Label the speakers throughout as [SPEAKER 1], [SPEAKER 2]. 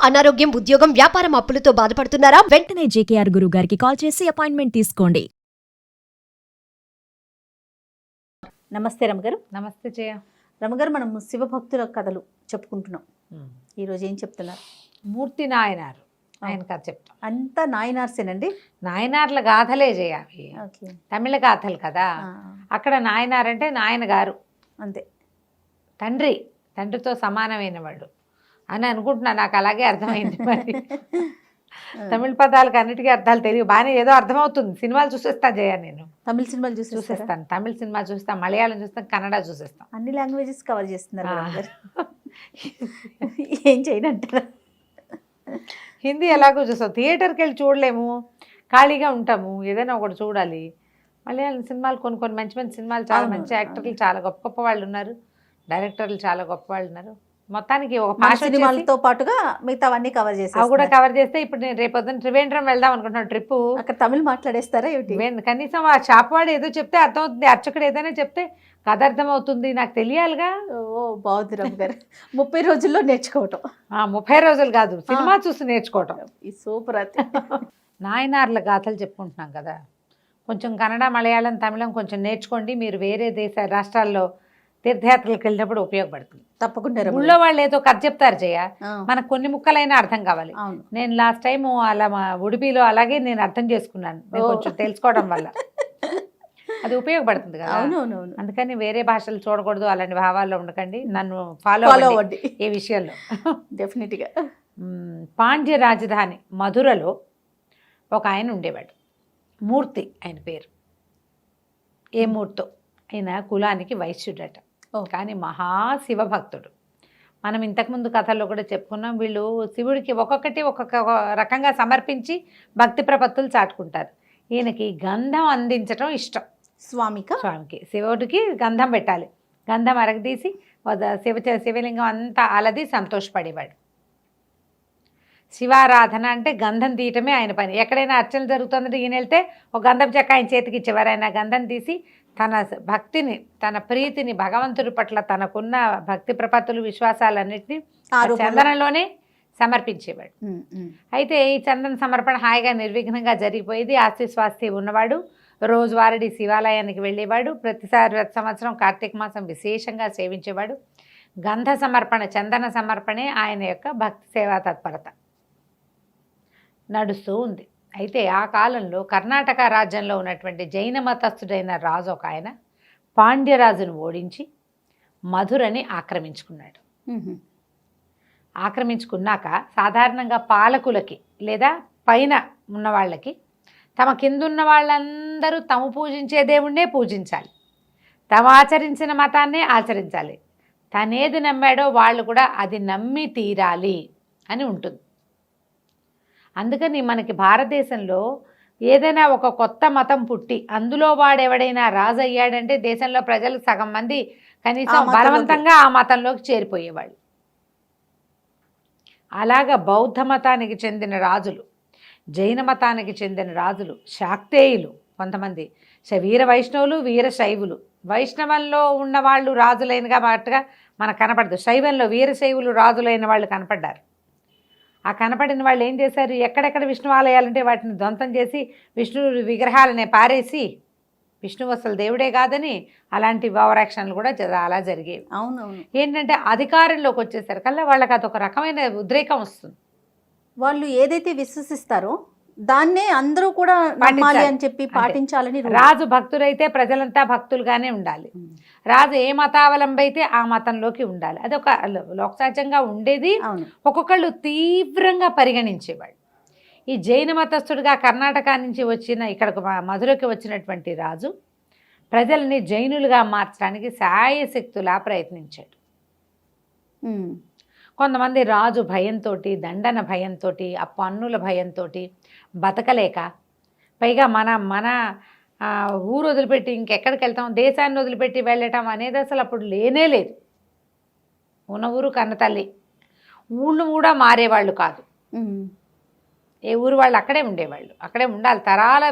[SPEAKER 1] అనారోగ్యం, ఉద్యోగం, వ్యాపారం అప్పులతో బాధపడుతున్నారా?
[SPEAKER 2] వెంటనే జేకేఆర్ గురువు గారికి కాల్ చేసి అపాయింట్మెంట్ తీసుకోండి.
[SPEAKER 3] నమస్తే రమగారు.
[SPEAKER 4] నమస్తే జయ.
[SPEAKER 3] రమగారు, మనం శివభక్తుల కథలు చెప్పుకుంటున్నాం. ఈరోజు ఏం చెప్తున్నారు?
[SPEAKER 4] మూర్తి నాయనారు ఆయన కథ చెప్తాం.
[SPEAKER 3] అంతా నాయనార్సేనండి.
[SPEAKER 4] నాయనార్ల గాథలే జయ అవి. తమిళ గాథలు కదా. అక్కడ నాయనార్ అంటే నాయన గారు,
[SPEAKER 3] అంతే,
[SPEAKER 4] తండ్రితో సమానమైన వాడు అని అనుకుంటున్నా. నాకు అలాగే అర్థమైంది. మరి తమిళ పదాలకు అన్నిటికీ అర్థాలు తెలియదు. బాగానే ఏదో అర్థమవుతుంది. సినిమాలు చూసేస్తా జయ. నేను
[SPEAKER 3] తమిళ సినిమాలు
[SPEAKER 4] చూసేస్తాను. తమిళ సినిమా చూస్తాను, మలయాళం చూస్తాను, కన్నడ చూసేస్తాను.
[SPEAKER 3] అన్ని లాంగ్వేజెస్ కవర్ చేస్తున్నారు. ఏం చేయనంటారా?
[SPEAKER 4] హిందీ ఎలాగో చూస్తాం. థియేటర్కి వెళ్ళి చూడలేము, ఖాళీగా ఉంటాము, ఏదైనా ఒకటి చూడాలి. మలయాళం సినిమాలు కొన్ని మంచి మంచి సినిమాలు, చాలా మంచి యాక్టర్లు, చాలా గొప్ప గొప్ప వాళ్ళు ఉన్నారు, డైరెక్టర్లు చాలా గొప్ప వాళ్ళు ఉన్నారు. మొత్తానికి ఒక భాష
[SPEAKER 3] సినిమాలతో పాటుగా మిగతావన్నీ కవర్ చేసి
[SPEAKER 4] అవి కూడా కవర్ చేస్తే. ఇప్పుడు నేను రేపొద్దున త్రివేంద్రం వెళ్దాం అనుకుంటున్నాను ట్రిప్.
[SPEAKER 3] అక్కడ తమిళ్ మాట్లాడేస్తారా ఏమిటి?
[SPEAKER 4] కనీసం ఆ షాప్ వాడు ఏదో చెప్తే అర్థమవుతుంది, అర్చకుడు ఏదైనా చెప్తే కథ అర్థమవుతుంది, నాకు తెలియాలిగా.
[SPEAKER 3] ఓ బాగుంది రమగారు. 30 రోజుల్లో నేర్చుకోవటం.
[SPEAKER 4] 30 రోజులు కాదు, సినిమా చూసి నేర్చుకోవటం.
[SPEAKER 3] ఈ సూపర్.
[SPEAKER 4] నాయనార్ల గాథలు చెప్పుకుంటున్నాం కదా. కొంచెం కన్నడ, మలయాళం, తమిళం కొంచెం నేర్చుకోండి. మీరు వేరే రాష్ట్రాల్లో తీర్థయాత్రలకు వెళ్ళినప్పుడు ఉపయోగపడుతుంది తప్పకుండా. ఊళ్ళో వాళ్ళు ఏదో కథ చెప్తారు జయ, మనకు కొన్ని ముక్కలైనా అర్థం కావాలి. నేను లాస్ట్ టైం అలా మా ఉడిపిలో అలాగే నేను అర్థం చేసుకున్నాను, కొంచెం తెలుసుకోవడం వల్ల అది ఉపయోగపడుతుంది కదా. అందుకని వేరే భాషలు చూడకూడదు, అలాంటి భావాల్లో ఉండకండి. నన్ను ఫాలో అవ్వండి ఈ విషయంలో.
[SPEAKER 3] డెఫినెట్గా.
[SPEAKER 4] పాండ్య రాజధాని మధురలో ఒక ఆయన ఉండేవాడు, మూర్తి ఆయన పేరు. ఏ మూర్తో ఆయన కులానికి వైశ్యుడట, కానీ మహాశివభక్తుడు. మనం ఇంతకుముందు కథల్లో కూడా చెప్పుకున్నాం. వీళ్ళు శివుడికి ఒక్కొక్కటి ఒక్కొక్క రకంగా సమర్పించి భక్తి చాటుకుంటారు. ఈయనకి గంధం అందించడం ఇష్టం. స్వామికి శివుడికి గంధం పెట్టాలి. గంధం అరగదీసి శివలింగం అంతా అలది సంతోషపడేవాడు. శివారాధన అంటే గంధం తీయటమే ఆయన పని. ఎక్కడైనా అర్చన జరుగుతుందంటే ఈయన వెళ్తే ఒక గంధం చెక్క ఆయన చేతికి ఇచ్చేవారు. ఆయన గంధం తీసి తన భక్తిని, తన ప్రీతిని, భగవంతుడి పట్ల తనకున్న భక్తి ప్రపత్తులు, విశ్వాసాలన్నింటినీ చందనంలోనే సమర్పించేవాడు. అయితే ఈ చందన సమర్పణ హాయిగా నిర్విఘ్నంగా జరిగిపోయేది. ఆస్తి స్వాస్తి ఉన్నవాడు రోజువారీ శివాలయానికి వెళ్ళేవాడు. ప్రతి సంవత్సరం కార్తీక మాసం విశేషంగా సేవించేవాడు. గంధ సమర్పణ, చందన సమర్పణే ఆయన యొక్క భక్తి సేవా తత్పరత నడుస్తూ ఉంది. అయితే ఆ కాలంలో కర్ణాటక రాజ్యంలో ఉన్నటువంటి జైన మతస్థుడైన రాజు ఒక ఆయన పాండ్యరాజును ఓడించి మధురని ఆక్రమించుకున్నాడు. ఆక్రమించుకున్నాక సాధారణంగా పాలకులకి లేదా పైన ఉన్న వాళ్ళకి తమ కిందున్న వాళ్ళందరూ తాము పూజించే దేవుణ్ణే పూజించాలి, తాము ఆచరించిన మతాన్నే ఆచరించాలి, తనేది నమ్మాడో వాళ్ళు కూడా అది నమ్మి తీరాలి అని ఉంటుంది. అందుకని మనకి భారతదేశంలో ఏదైనా ఒక కొత్త మతం పుట్టి అందులో వాడెవడైనా రాజు అయ్యాడంటే దేశంలో ప్రజలు సగం మంది కనీసం బలవంతంగా ఆ మతంలోకి చేరిపోయేవాళ్ళు. అలాగా బౌద్ధ మతానికి చెందిన రాజులు, జైన మతానికి చెందిన రాజులు, శాక్తేయులు, కొంతమంది వీర వైష్ణవులు, వీర శైవులు. వైష్ణవంలో ఉన్నవాళ్ళు రాజులైనగా మాటగా మనకు కనపడదు. శైవంలో వీరశైవులు రాజులైన వాళ్ళు కనపడ్డారు. ఆ కనపడిన వాళ్ళు ఏం చేశారు, ఎక్కడెక్కడ విష్ణు ఆలయాలంటే వాటిని ధ్వంసం చేసి విష్ణు విగ్రహాలనే పారేసి, విష్ణువు అసలు దేవుడే కాదని అలాంటి ఓవరాక్షన్లు కూడా అలా జరిగేవి.
[SPEAKER 3] అవునవును.
[SPEAKER 4] ఏంటంటే అధికారంలోకి వచ్చేసరికల్లా వాళ్ళకి అదొక రకమైన ఉద్రేకం వస్తుంది.
[SPEAKER 3] వాళ్ళు ఏదైతే విశ్వసిస్తారో దాన్నే అందరూ కూడా నమ్మాలి అని చెప్పి పాటించాలని.
[SPEAKER 4] రాజు భక్తులైతే ప్రజలంతా భక్తులుగానే ఉండాలి. రాజు ఏ మతావలంబి అయితే ఆ మతంలోకి ఉండాలి. అది ఒక లోకసహజంగా ఉండేది. ఒక్కొక్కళ్ళు తీవ్రంగా పరిగణించేవాళ్ళు. ఈ జైన మతస్థుడిగా కర్ణాటక నుంచి ఇక్కడ మధురకి వచ్చినటువంటి రాజు ప్రజల్ని జైనులుగా మార్చడానికి శాయశక్తులా ప్రయత్నించాడు. కొంతమంది రాజు భయంతో, దండన భయంతో, ఆ పన్నుల భయంతో బతకలేక, పైగా మన ఊరు వదిలిపెట్టి ఇంకెక్కడికి వెళ్తాం, దేశాన్ని వదిలిపెట్టి వెళ్ళటం అనేది అసలు అప్పుడు లేనే లేదు. ఉన్న ఊరు కన్నతల్లి. ఊళ్ళు కూడా మారేవాళ్ళు కాదు. ఏ ఊరు వాళ్ళు అక్కడే ఉండేవాళ్ళు, అక్కడే ఉండాలి. తరాల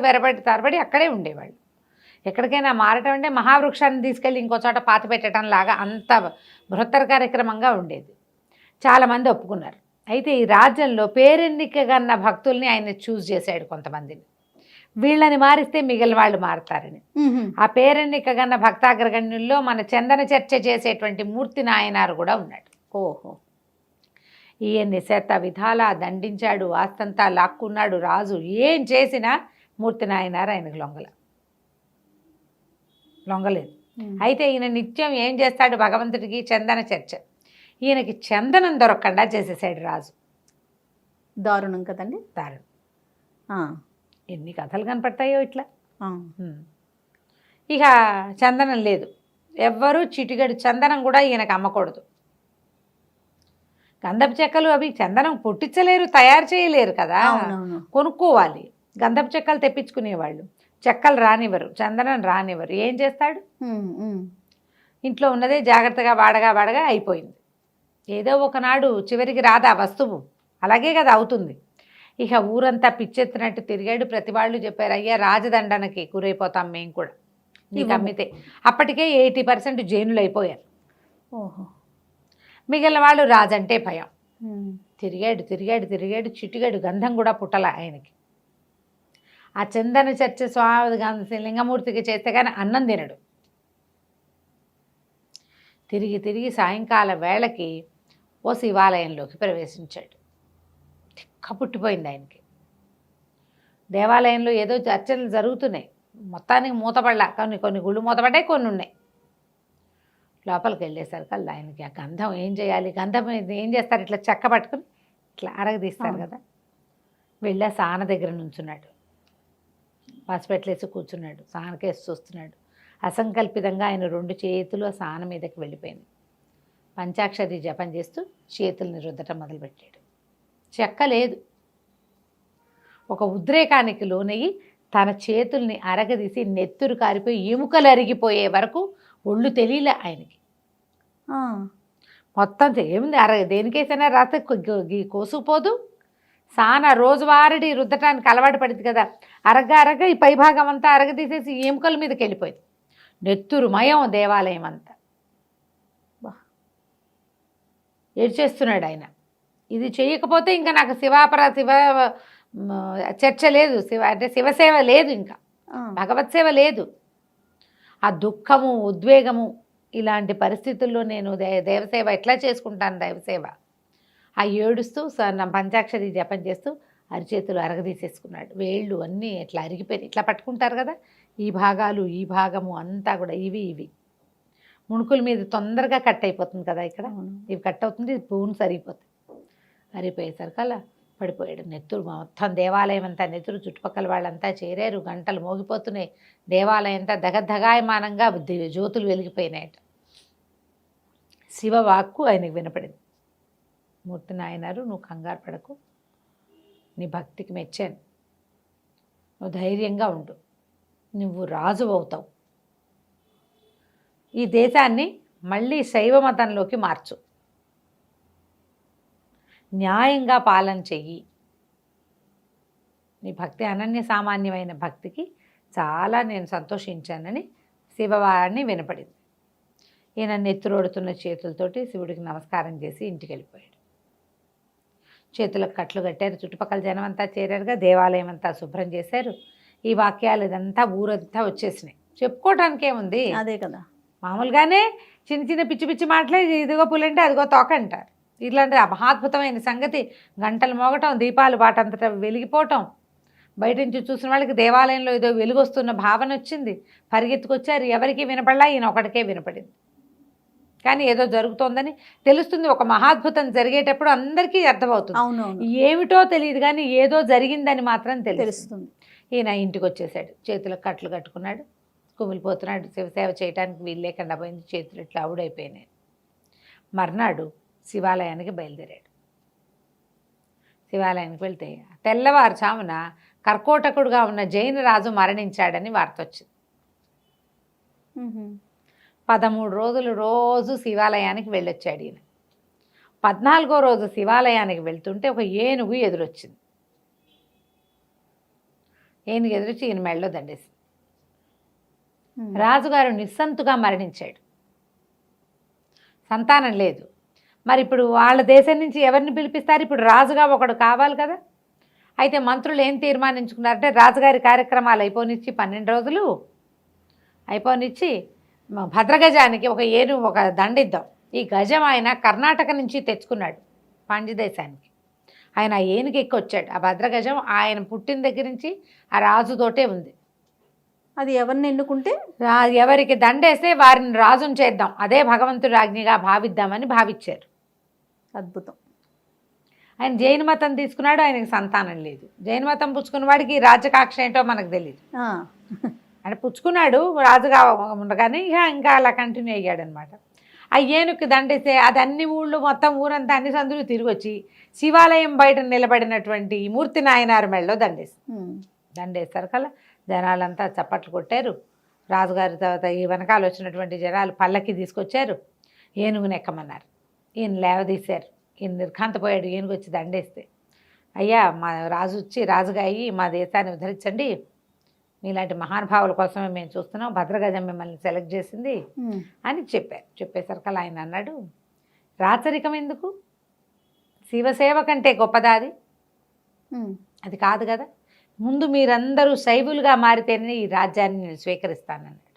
[SPEAKER 4] తరబడి అక్కడే ఉండేవాళ్ళు. ఎక్కడికైనా మారటం అంటే మహావృక్షాన్ని తీసుకెళ్ళి ఇంకో చోట పాతి పెట్టడం లాగా అంత బృహత్తర కార్యక్రమంగా ఉండేది. చాలామంది ఒప్పుకున్నారు. అయితే ఈ రాజ్యంలో పేరెన్నిక గన్న భక్తుల్ని ఆయన చూస్ చేశాడు కొంతమందిని. వీళ్ళని మారిస్తే మిగిలిన వాళ్ళు మారతారని. ఆ పేరెన్నిక గన్న భక్తాగ్రగణ్యుల్లో మన చందన చర్చ చేసేటువంటి మూర్తి నాయనారు కూడా ఉన్నాడు.
[SPEAKER 3] ఓహో.
[SPEAKER 4] ఈయన్ని శత విధాలా దండించాడు, ఆస్తంతా లాక్కున్నాడు. రాజు ఏం చేసినా మూర్తి నాయనారు ఆయనకు లొంగలేదు. అయితే ఈయన నిత్యం ఏం చేస్తాడు, భగవంతుడికి చందన చర్చ. ఈయనకి చందనం దొరకకుండా చేసేసాడు రాజు.
[SPEAKER 3] దారుణం కదండి.
[SPEAKER 4] దారుణం. ఎన్ని కథలు కనపడతాయో ఇట్లా.
[SPEAKER 3] ఆ.
[SPEAKER 4] ఇక చందనం లేదు, ఎవ్వరూ చిటిగడి చందనం కూడా ఈయనకు అమ్మకూడదు. గంధపు చెక్కలు అవి చందనం పుట్టించలేరు, తయారు చేయలేరు కదా,
[SPEAKER 3] అవునవును.
[SPEAKER 4] కొనుక్కోవాలి. గంధపు చెక్కలు తెప్పించుకునేవాళ్ళు, చెక్కలు రానివ్వరు, చందనం రానివ్వరు. ఏం చేస్తాడు, ఇంట్లో ఉన్నదే జాగ్రత్తగా వాడగా అయిపోయింది. ఏదో ఒకనాడు చివరికి రాదా వస్తువు, అలాగే కదా అవుతుంది. ఇక ఊరంతా పిచ్చెత్తినట్టు తిరిగాడు. ప్రతి వాళ్ళు చెప్పారు, అయ్యా రాజదండనకి గురైపోతాం మేము కూడా నీకు అమ్మితే. అప్పటికే 80% జైనులు అయిపోయారు.
[SPEAKER 3] ఓహో.
[SPEAKER 4] మిగిలిన వాళ్ళు రాజంటే భయం. తిరిగాడు చిటిగాడు, గంధం కూడా పుట్టల ఆయనకి. ఆ చందన చర్చ స్వామి లింగమూర్తికి చేస్తే కానీ అన్నం తినడు. తిరిగి సాయంకాల వేళకి ఓ శివాలయంలోకి ప్రవేశించాడు. తిక్క పుట్టిపోయింది ఆయనకి. దేవాలయంలో ఏదో చర్చలు జరుగుతున్నాయి, మొత్తానికి మూతపడలా. కొన్ని గుళ్ళు మూతపడ్డాయి, కొన్ని ఉన్నాయి. లోపలికి వెళ్ళేసరికి ఆయనకి ఆ గంధం ఏం చేయాలి, గంధం ఏం చేస్తారు, ఇట్లా చెక్క పట్టుకుని ఇట్లా అరగదీస్తారు కదా. వెళ్ళా సాన దగ్గర నుంచున్నాడు, పసిపెట్లేసి కూర్చున్నాడు, సానకేసి చూస్తున్నాడు. అసంకల్పితంగా ఆయన 2 చేతులు సాన మీదకి వెళ్ళిపోయింది. పంచాక్షరి జపం చేస్తూ చేతుల్ని రుద్దటం మొదలుపెట్టాడు. చెక్క లేదు. ఒక ఉద్రేకానికి లోనయ్యి తన చేతుల్ని అరగదీసి నెత్తురు కారిపోయి ఎముకలు అరిగిపోయే వరకు ఒళ్ళు తెలియలే ఆయనకి. మొత్తం ఏముంది, దేనికేసైనా రాత కోసుకుపోదు. సాన రోజువారీ రుద్దటానికి అలవాటు పడింది కదా, అరగ ఈ పైభాగం అంతా అరగదీసేసి ఎముకల మీదకి వెళ్ళిపోయింది. నెత్తురు మయం దేవాలయం అంతా. ఏడ్చేస్తున్నాడు ఆయన. ఇది చేయకపోతే ఇంకా నాకు శివ చర్చ లేదు, శివసేవ లేదు, ఇంకా భగవత్ సేవ లేదు. ఆ దుఃఖము, ఉద్వేగము, ఇలాంటి పరిస్థితుల్లో నేను దేవసేవ ఎట్లా చేసుకుంటాను, దైవసేవ. ఆ ఏడుస్తూ పంచాక్షరి జపం చేస్తూ అరిచేతులు అరగదీసేసుకున్నాడు. వేళ్ళు అన్నీ ఇట్లా అరిగిపోయినాయి. ఇట్లా పట్టుకుంటారు కదా, ఈ భాగాలు, ఈ భాగము అంతా కూడా ఇవి ముణుకుల మీద తొందరగా కట్ అయిపోతుంది కదా, ఇక్కడ ఇవి కట్ అవుతుంది, బోన్స్ అరిగిపోతుంది. అరిగిపోయేసరికి అలా పడిపోయాడు. నెత్తురు మొత్తం దేవాలయం అంతా నెత్తురు, చుట్టుపక్కల వాళ్ళంతా చేరారు, గంటలు మోగిపోతున్నాయి. దేవాలయం అంతా దగదగాయమానంగా జ్యోతులు వెలిగిపోయినాయట. శివవాక్కు ఆయనకు వినపడింది. మూర్తి నాయనారు, నువ్వు కంగారు పడకు, నీ భక్తికి మెచ్చాను, నువ్వు ధైర్యంగా ఉండు, నువ్వు రాజు అవుతావు, ఈ దేశాన్ని మళ్ళీ శైవ మతంలోకి మార్చు, న్యాయంగా పాలన చెయ్యి. నీ భక్తి అనన్య సామాన్యమైన భక్తికి చాలా నేను సంతోషించానని శివవారిని వినపడింది. ఈయన నెత్తురోడుతున్న చేతులతోటి శివుడికి నమస్కారం చేసి ఇంటికి వెళ్ళిపోయాడు. చేతులకు కట్లు కట్టారు, చుట్టుపక్కల జనం అంతా చేరారుగా, దేవాలయం అంతా శుభ్రం చేశారు. ఈ వాక్యాలు ఇదంతా ఊరంతా వచ్చేసినాయి. చెప్పుకోవటానికి ఏముంది,
[SPEAKER 3] అదే కదా, మామూలుగానే
[SPEAKER 4] చిన్న పిచ్చి మాటలే, ఇదిగో పులంటే అదిగో తోక అంటారు. ఇట్లాంటి మహాద్భుతమైన సంగతి, గంటలు మోగటం, దీపాలు వాటంతటా వెలిగిపోవటం, బయట నుంచి చూసిన వాళ్ళకి దేవాలయంలో ఏదో వెలుగొస్తున్న భావన వచ్చింది. పరిగెత్తుకొచ్చారు, ఎవరికి వినపడలా, ఈయన ఒకటికే వినపడింది. కానీ ఏదో జరుగుతోందని తెలుస్తుంది. ఒక మహాద్భుతం జరిగేటప్పుడు అందరికీ అర్థమవుతుంది.
[SPEAKER 3] అవునవును,
[SPEAKER 4] ఏమిటో తెలియదు కానీ ఏదో జరిగిందని మాత్రం తెలుస్తుంది. ఈయన ఇంటికి వచ్చేసాడు, చేతులకు కట్లు కట్టుకున్నాడు, కుమిలిపోతున్నాడు. శివసేవ చేయడానికి వీలు లేకుండా పోయింది, చేతులు ఇట్లా అవుడైపోయినాయి. మర్నాడు శివాలయానికి బయలుదేరాడు. శివాలయానికి వెళ్తే తెల్లవారుజామున కర్కోటకుడుగా ఉన్న జైన రాజు మరణించాడని వార్త వచ్చింది. 13 రోజులు రోజు శివాలయానికి వెళ్ళొచ్చాడు ఈయన. 14వ రోజు శివాలయానికి వెళ్తుంటే ఒక ఏనుగు ఎదురొచ్చింది. ఏనుగు ఎదురొచ్చి ఈయన మెడలో దండేసింది. రాజుగారు నిస్సంతుగా మరణించాడు, సంతానం లేదు. మరి ఇప్పుడు వాళ్ళ దేశం నుంచి ఎవరిని పిలిపిస్తారు? ఇప్పుడు రాజుగా ఒకడు కావాలి కదా. అయితే మంత్రులు ఏం తీర్మానించుకున్నారంటే రాజుగారి కార్యక్రమాలు అయిపోనిచ్చి 12 రోజులు అయిపోనిచ్చి భద్రగజానికి ఒక దండిద్దాం. ఈ గజం ఆయన కర్ణాటక నుంచి తెచ్చుకున్నాడు పాండ్యదేశానికి. ఆయన ఆ ఏనుగు ఎక్కి వచ్చాడు. ఆ భద్రగజం ఆయన పుట్టిన దగ్గర నుంచి ఆ రాజుతోటే ఉంది.
[SPEAKER 3] అది ఎవరిని ఎన్నుకుంటే
[SPEAKER 4] ఎవరికి దండేస్తే వారిని రాజును చేద్దాం, అదే భగవంతుడి ఆజ్ఞగా భావిద్దామని భావించారు.
[SPEAKER 3] అద్భుతం.
[SPEAKER 4] ఆయన జైన మతం తీసుకున్నాడు, ఆయనకి సంతానం లేదు. జైన మతం పుచ్చుకున్న వాడికి రాజకాక్ష ఏంటో మనకు తెలియదు. అంటే పుచ్చుకున్నాడు రాజుగా ఉండగానే ఇంకా అలా కంటిన్యూ అయ్యాడు అనమాట. ఆ ఏనుగుకి దండేస్తే అది అన్ని ఊళ్ళు మొత్తం ఊరంతా అన్ని సందులు తిరిగి వచ్చి శివాలయం బయట నిలబడినటువంటి మూర్తి నాయనారు మెళ్ళలో దండేస్తారు కదా. జనాలంతా చప్పట్లు కొట్టారు. రాజుగారి తర్వాత ఈ వెనకాల వచ్చినటువంటి జనాలు పల్లకి తీసుకొచ్చారు, ఏనుగుని ఎక్కమన్నారు. ఈయన లేవదీశారు. ఈయన నిర్ఘాంతపోయాడు. ఏనుగు వచ్చి దండేస్తే, అయ్యా మా రాజు వచ్చి రాజుగా అయ్యి మా దేశాన్ని ఉద్ధరించండి, మీలాంటి మహానుభావుల కోసమే మేము చూస్తున్నాం, భద్రగజం మిమ్మల్ని సెలెక్ట్ చేసింది అని చెప్పారు. చెప్పేసరికి ఆయన అన్నాడు, రాచరికం ఎందుకు, శివసేవ కంటే గొప్పదా అది? అది కాదు కదా, ముందు మీరందరూ శైవులుగా మారితేనే ఈ రాజ్యాన్ని నేను స్వీకరిస్తానన్నాడు.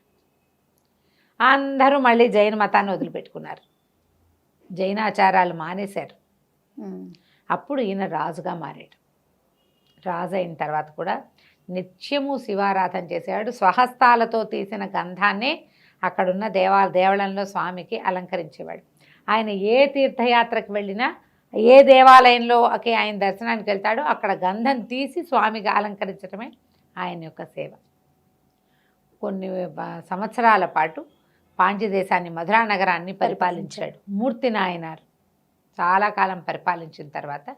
[SPEAKER 4] అందరూ మళ్ళీ జైన మతాన్ని వదిలిపెట్టుకున్నారు, జైనాచారాలు మానేశారు. అప్పుడు ఈయన రాజుగా మారాడు. రాజు అయిన తర్వాత కూడా నిత్యము శివారాధన చేసేవాడు. స్వహస్తాలతో తీసిన గంధాన్నే అక్కడున్న దేవాలయంలో స్వామికి అలంకరించేవాడు. ఆయన ఏ తీర్థయాత్రకు వెళ్ళినా, ఏ దేవాలయంలోకి ఆయన దర్శనానికి వెళ్తాడో అక్కడ గంధం తీసి స్వామిగా అలంకరించడమే ఆయన యొక్క సేవ. కొన్ని సంవత్సరాల పాటు పాండ్యదేశాన్ని, మధురా నగరాన్ని పరిపాలించాడు మూర్తి నాయనారు. చాలా కాలం పరిపాలించిన తర్వాత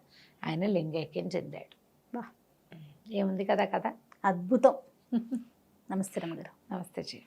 [SPEAKER 4] ఆయన లింగైక్యం చెందాడు. ఏముంది కదా కథ.
[SPEAKER 3] అద్భుతం. నమస్తే రమ్మగారు.
[SPEAKER 4] నమస్తే జీ.